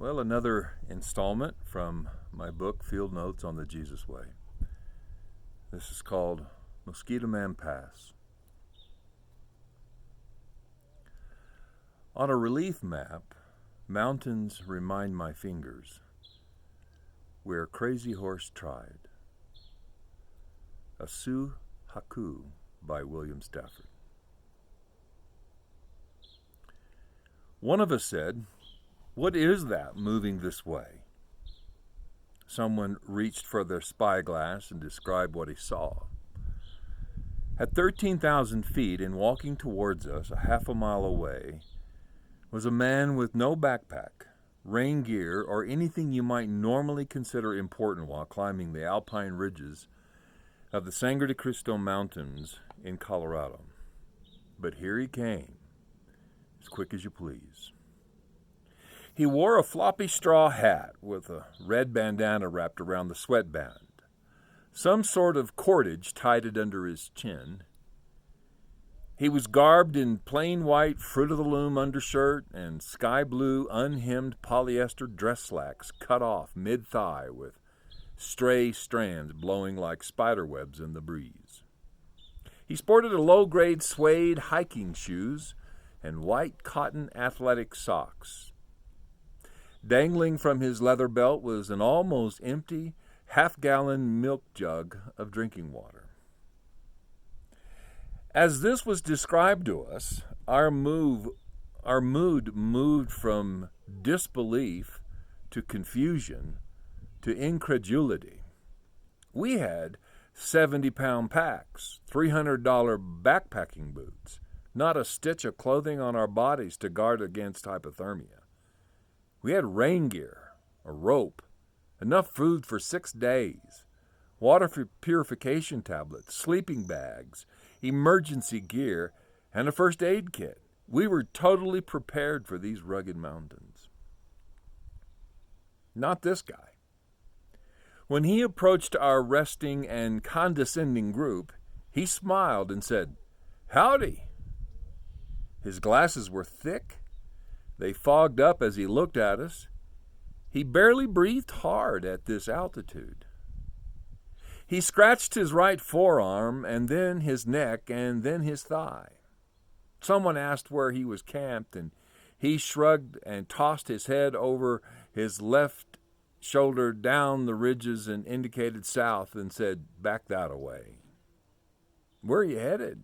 Well, another installment from my book, Field Notes on the Jesus Way. This is called Mosquito Man Pass. On a relief map, mountains remind my fingers where Crazy Horse tried. A Sioux Haku by William Stafford. One of us said, "What is that moving this way?" Someone reached for their spyglass and described what he saw. At 13,000 feet and walking towards us a half a mile away was a man with no backpack, rain gear, or anything you might normally consider important while climbing the alpine ridges of the Sangre de Cristo Mountains in Colorado. But here he came, as quick as you please. He wore a floppy straw hat with a red bandana wrapped around the sweatband. Some sort of cordage tied it under his chin. He was garbed in plain white fruit-of-the-loom undershirt and sky blue unhemmed polyester dress slacks cut off mid-thigh with stray strands blowing like spider webs in the breeze. He sported a low-grade suede hiking shoes and white cotton athletic socks. Dangling from his leather belt was an almost empty half-gallon milk jug of drinking water. As this was described to us, our mood moved from disbelief to confusion to incredulity. We had 70-pound packs, $300 backpacking boots, not a stitch of clothing on our bodies to guard against hypothermia. We had rain gear, a rope, enough food for 6 days, water purification tablets, sleeping bags, emergency gear, and a first aid kit. We were totally prepared for these rugged mountains. Not this guy. When he approached our resting and condescending group, he smiled and said, "Howdy." His glasses were thick. They fogged up as he looked at us. He barely breathed hard at this altitude. He scratched his right forearm, and then his neck, and then his thigh. Someone asked where he was camped, and he shrugged and tossed his head over his left shoulder down the ridges and indicated south and said, "Back that away." "Where are you headed?"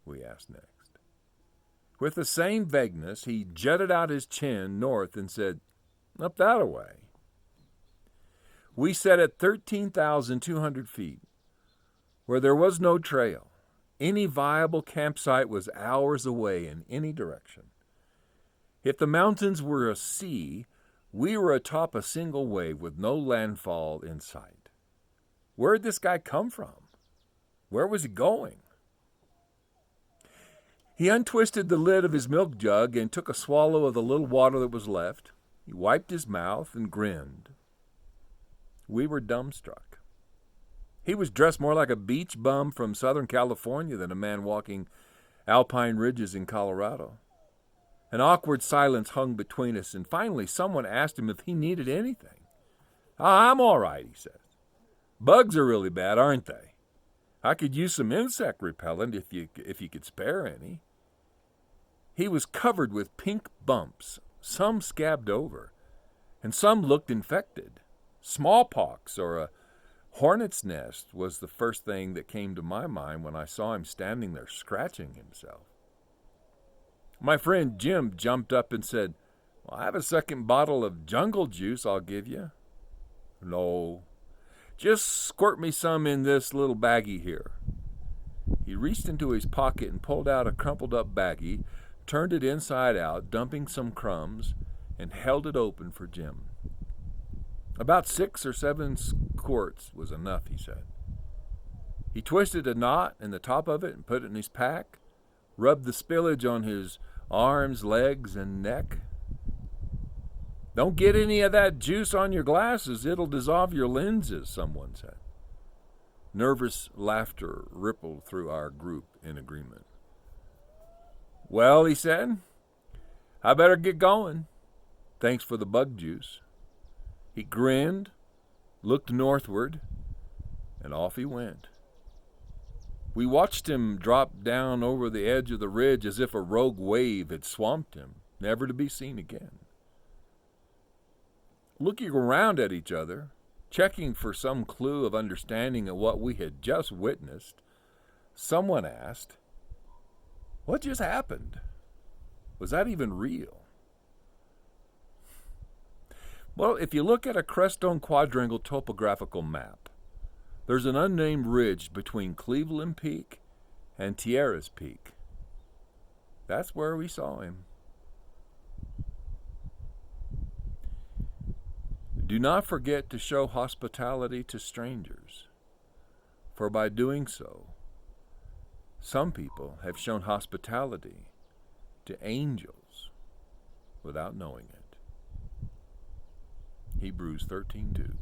we asked next. With the same vagueness, he jutted out his chin north and said, "Up that way." We set at 13,200 feet, where there was no trail. Any viable campsite was hours away in any direction. If the mountains were a sea, we were atop a single wave with no landfall in sight. Where had this guy come from? Where was he going? He untwisted the lid of his milk jug and took a swallow of the little water that was left. He wiped his mouth and grinned. We were dumbstruck. He was dressed more like a beach bum from Southern California than a man walking alpine ridges in Colorado. An awkward silence hung between us, and finally someone asked him if he needed anything. "I'm all right," he said. "Bugs are really bad, aren't they? I could use some insect repellent if you could spare any." He was covered with pink bumps, some scabbed over, and some looked infected. Smallpox or a hornet's nest was the first thing that came to my mind when I saw him standing there scratching himself. My friend Jim jumped up and said, "Well, I have a second bottle of jungle juice I'll give you." "No, just squirt me some in this little baggie here." He reached into his pocket and pulled out a crumpled up baggie, turned it inside out, dumping some crumbs, and held it open for Jim. About 6 or 7 squirts was enough, he said. He twisted a knot in the top of it and put it in his pack, rubbed the spillage on his arms, legs, and neck. "Don't get any of that juice on your glasses. It'll dissolve your lenses," someone said. Nervous laughter rippled through our group in agreement. "Well," he said, "I better get going. Thanks for the bug juice. He grinned, looked northward, and off he went. We watched him drop down over the edge of the ridge as if a rogue wave had swamped him, never to be seen again. Looking around at each other, checking for some clue of understanding of what we had just witnessed, someone asked, "What just happened? Was that even real?" Well, if you look at a Crestone quadrangle topographical map, there's an unnamed ridge between Cleveland Peak and Tierras Peak. That's where we saw him. Do not forget to show hospitality to strangers, for by doing so, some people have shown hospitality to angels without knowing it. Hebrews 13:2.